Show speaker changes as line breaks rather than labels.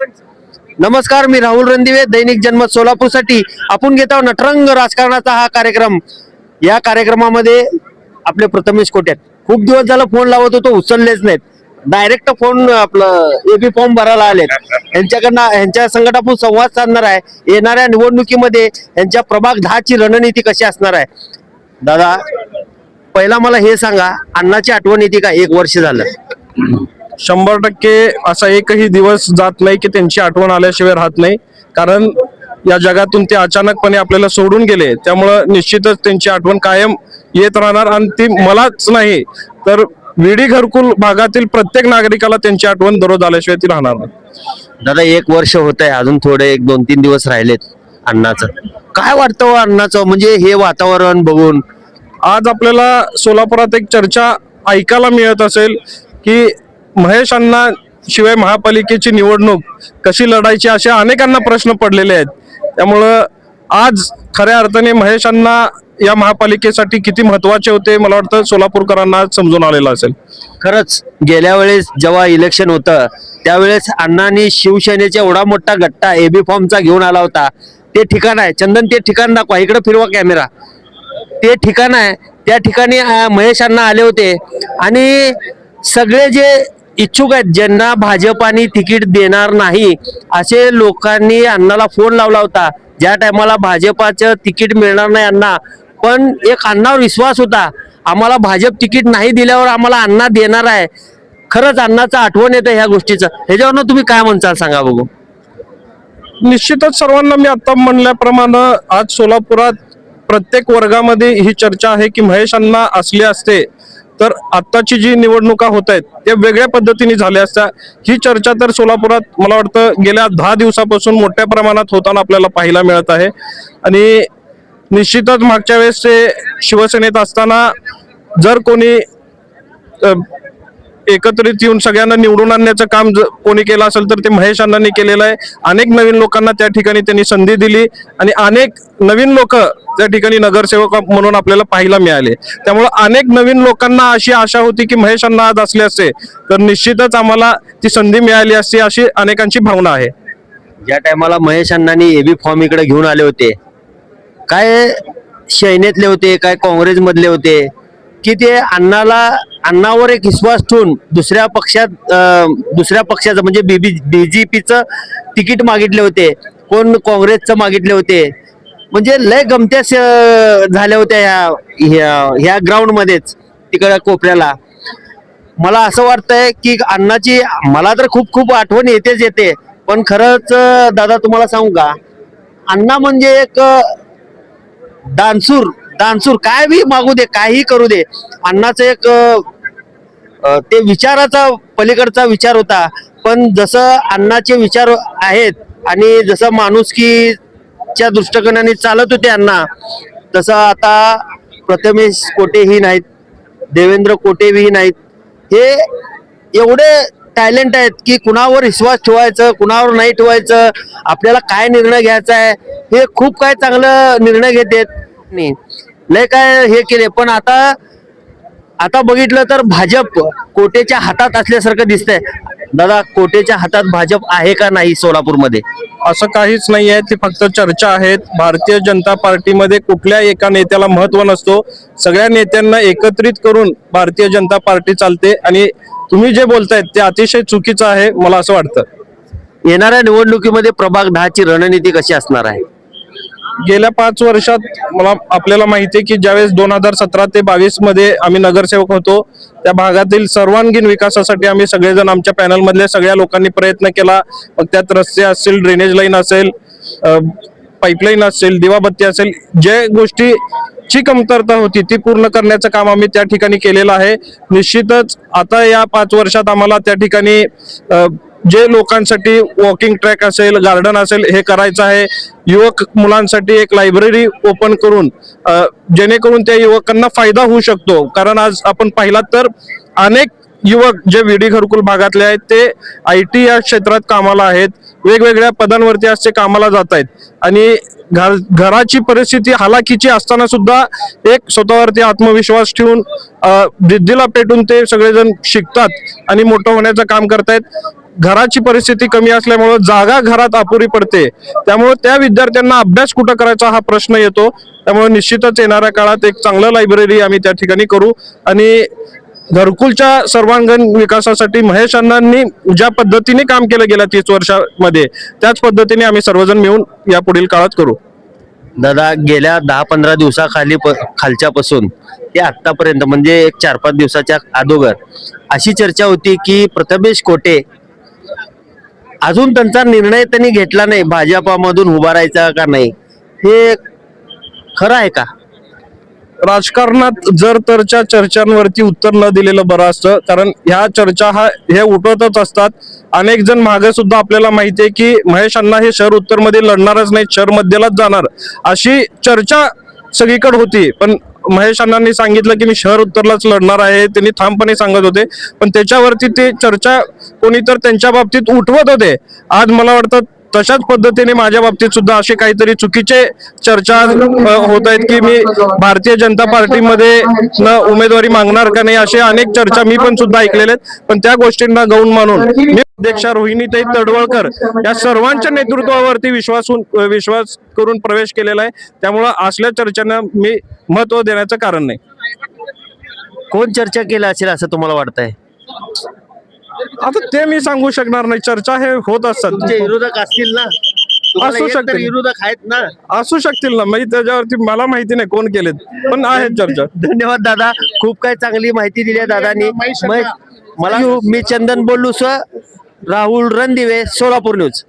नमस्कार, मी राहुल रणदिवे, दैनिक जनमत सोलापूरसाठी आपण घेत आहोत नटरंग राजकारणाचा हा कार्यक्रम। या कार्यक्रमामध्ये आपले प्रथमेश कोट्यात खूप दिवस झाला फोन लावत होतो, उचललेच नाहीत। डायरेक्ट फोन आपलं एबी फॉर्म भरायला आलेत। यांच्याकडनं यांच्या संघट आपण संवाद साधणार आहे। येणाऱ्या निवडणुकीमध्ये यांच्या प्रभाग 10 ची रणनीती कशी असणार आहे। दादा, पहिला मला हे सांगा, अण्णाची आठवण येते का? 1 वर्ष झालं।
100% असा एकही दिवस जात नाही की त्यांची आठवण आल्याशिवाय राहत नाही, कारण या जगातून ते अचानकपणे आपल्याला सोडून गेले। त्यामुळे निश्चितच त्यांची आठवण कायम येत राहणार आणि ती मलाच नाही तर विडी घरकुल भागातील प्रत्येक नागरिकाला त्यांची आठवण दररोज आल्याशिवाय ती राहणार नाही।
दादा, 1 वर्ष होत आहे, अजून थोडे 1-2-3 दिवस राहिलेत अण्णाचं। काय वाटतं हो अण्णाचं, म्हणजे हे वातावरण बघून?
आज आपल्याला सोलापुरात एक चर्चा ऐकायला मिळत असेल की महेश अण्णा शिवाय महापालिकेची निवडणूक कशी लढायची, अशा अनेकांना प्रश्न पडलेले आहेत। त्यामुळं आज खऱ्या अर्थाने महेश अण्णा या महापालिकेसाठी किती महत्वाचे होते, मला वाटतं सोलापूरकरांना आज समजून आलेलं असेल।
खरंच गेल्या वेळेस जेव्हा इलेक्शन होतं त्यावेळेस अण्णांनी शिवसेनेचा एवढा मोठा गट्टा एबी फॉर्मचा घेऊन आला होता। ते ठिकाण आहे चंदन, ते ठिकाण दाखवा, इकडे फिरवा कॅमेरा। ते ठिकाण आहे, त्या ठिकाणी महेश अण्णा आले होते आणि सगळे जे इच्छुक आहेत, ज्यांना भाजपाने तिकीट देणार नाही असे लोकांनी अण्णाला फोन लावला होता। ज्या टायमाला भाजपाचं तिकीट मिळणार नाही अण्णा, पण एक अण्णावर विश्वास होता, आम्हाला भाजप तिकीट नाही दिल्यावर आम्हाला अण्णा देणार आहे। खरंच अण्णाचं आठवण येतं ह्या गोष्टीचं। ह्याच्यावरनं तुम्ही काय म्हणताल सांगा बघू।
निश्चितच सर्वांना मी आता म्हणल्याप्रमाणे आज सोलापुरात प्रत्येक वर्गामध्ये ही चर्चा आहे की महेश अण्णा असले असते तर आत्ताची जी निवडणुका होत आहेत त्या वेगळ्या पद्धतीने झाल्या असत्या। ही चर्चा तर सोलापुरात मला वाटतं गेल्या 10 दिवसापासून मोठ्या प्रमाणात होताना आपल्याला पाहायला मिळत आहे। आणि निश्चितच मागच्या वेळेस ते शिवसेनेत असताना जर कोणी एकत्रित येऊन सगळ्यांना निवडून आणण्याचं काम कोणी केलं असेल तर ते महेश अण्णांनी केलेलं आहे। अनेक नवीन लोकांना त्या ठिकाणी त्यांनी संधी दिली आणि अनेक नवीन लोक त्या ठिकाणी नगरसेवक म्हणून आपल्याला पाहायला मिळाले। त्यामुळे अनेक नवीन लोकांना अशी आशा होती की महेश अण्णा आज असले असते तर निश्चितच आम्हाला ती संधी मिळाली असती, अशी अनेकांची भावना आहे।
ज्या टायमाला महेश अण्णांनी एबी फॉर्म इकडे घेऊन आले होते, काय सैन्यातले होते, काय काँग्रेस मधले होते, की ते अण्णावर एक विश्वास ठेवून दुसऱ्या पक्षाचं म्हणजे बीजेपीचं तिकीट मागितले होते, कोण काँग्रेसचं मागितले होते। म्हणजे लय गमत्या झाल्या होत्या ह्या ग्राउंड मध्येच तिकडे कोपऱ्याला। मला असं वाटतंय की अण्णाची मला तर खूप खूप आठवण येते। पण खरंच दादा तुम्हाला सांगू का, अण्णा म्हणजे एक दानसूर काय बी मागू दे, काही करू दे, अण्णाचं एक ते विचाराचा पलीकडचा विचार होता। पण जसं अण्णाचे विचार आहेत आणि जसं माणुसकीच्या दृष्टिकोनाने चालत होते अण्णा, तसं आता प्रथमेश कोटेही नाहीत, देवेंद्र कोटेही नाहीत। हे एवढे टॅलेंट आहेत की कुणावर विश्वास ठेवायचं, कुणावर नाही ठेवायचं, आपल्याला काय निर्णय घ्यायचा आहे हे खूप काय चांगलं निर्णय घेतात। लय काय हे केले, पण आता बघितलं तर भाजप कोटेच्या हातात असल्यासारखं दिसतंय। दादा, कोटेच्या हातात भाजप आहे का नाही सोलापूरमध्ये?
असं काहीच नाही आहे, ती फक्त चर्चा आहेत। भारतीय जनता पार्टीमध्ये कुठल्या एका नेत्याला महत्व नसतो, सगळ्या नेत्यांना एकत्रित करून भारतीय जनता पार्टी चालते। आणि तुम्ही जे बोलतायत ते अतिशय चुकीचं आहे, मला असं वाटतं।
येणाऱ्या निवडणुकीमध्ये प्रभाग 10 ची रणनीती कशी असणार आहे?
गेल्या 5 वर्षात आपल्याला माहिती आहे की ज्यावेळेस 2017 ते 22 मध्ये आम्ही नगरसेवक होतो, त्या भागातील सर्वांगीण विकासासाठी आम्ही सगळेजण आमच्या पॅनल मधल्या सगळ्या लोकांनी प्रयत्न केला। मग त्यात रस्ते असेल, ड्रेनेज लाईन असेल, पाईपलाईन असेल, दिवाबत्ती असेल, जे गोष्टीची कमतरता होती ती पूर्ण करण्याचं काम आम्ही त्या ठिकाणी केलेलं आहे। निश्चितच आता या 5 वर्षात आम्हाला त्या ठिकाणी जे लोकांसाठी वॉकिंग ट्रॅक असेल, गार्डन असेल, हे करायचं आहे। युवक मुलांसाठी एक लायब्ररी ओपन करून जेणेकरून त्या युवकांना फायदा होऊ शकतो। कारण आज आपण पाहिलात तर अनेक युवक जे विडी घरकुल भागातले आहेत ते IT या क्षेत्रात कामाला आहेत, वेगवेगळ्या पदांवरती आज ते कामाला जात आहेत। आणि घराची परिस्थिती हालाकीची असताना सुद्धा एक स्वतःवरती आत्मविश्वास ठेवून जिद्दीला पेटून ते सगळेजण शिकतात आणि मोठं होण्याचं काम करतायत। घराची परिस्थिती कमी असल्यामुळे जागा घरात अपुरी पडते, त्यामुळे त्या विद्यार्थ्यांना अभ्यास कुठं करायचा हा प्रश्न येतो. त्यामुळे निश्चितच येणाऱ्या काळात एक चांगलं लायब्ररी आम्ही त्या ठिकाणी करू आणि घरकुलच्या सर्वांगीण विकासासाठी महेश अण्णांनी ज्या पद्धतीने काम केलं गेल्या 30 वर्षामध्ये त्याच पद्धतीने आम्ही सर्वजण मिळून या पुढील काळात करू.
दादा, गेल्या 10-15 दिवसाखाली खालच्यापासून ते आतापर्यंत म्हणजे एक 4-5 दिवसाच्या अगोदर अशी चर्चा होती की प्रथमेश कोटे अजून त्यांचा निर्णय त्यांनी घेतला नाही भाजपामधून उभा राहायचा का नाही, हे खरं आहे का?
राजकारणात जर तरच्या चर्चांवरती उत्तर न दिलेलं बरं असतं, कारण ह्या चर्चा हे उठवतच असतात. अनेक जण मागे सुद्धा आपल्याला माहिती आहे की महेश अण्णा हे शहर उत्तरमध्ये लढणारच नाही, शहर मध्यलाच जाणार अशी चर्चा सगळीकडे होती. पण महेश अण्णांनी सांगितलं की मी शहर उत्तरलाच लढणार आहे, त्यांनी ठामपणे सांगत होते. पण त्याच्यावरती ते चर्चा कोणी तर त्यांच्या बाबतीत उठवत होते. आज मला वाटतं तशाच पद्धतीने माझ्या बाबतीत सुद्धा असे काहीतरी चुकीचे चर्चा होत आहेत की मी भारतीय जनता पार्टीमध्ये न उमेदवारी मागणार का नाही, असे अनेक चर्चा मी पण सुद्धा ऐकलेल्या आहेत. पण त्या गोष्टींना गौण मानून मी अध्यक्षा रोहिणीताई तडवळकर या सर्वांच्या नेतृत्वावरती विश्वास करून प्रवेश केलेला आहे. त्यामुळं असल्या चर्चांना मी महत्व देण्याचं कारण नाही.
कोण चर्चा केली असेल असं तुम्हाला वाटतंय?
आता ते मी सांगू शकणार नाही, चर्चा हे होत असतात.
तुमचे विरोधक असतील ना, तुम्हाला
असू
एक तर
शकतील.
विरोधक आहेत ना.
असू शकतील ना, म्हणजे त्याच्यावरती मला माहिती नाही कोण केलेत, पण आहेत चर्चा.
धन्यवाद दादा, खूप काही चांगली माहिती दिली आहे दादानी. मी चंदन बोलू सर, राहुल रणदिवे, सोलापूर न्यूज.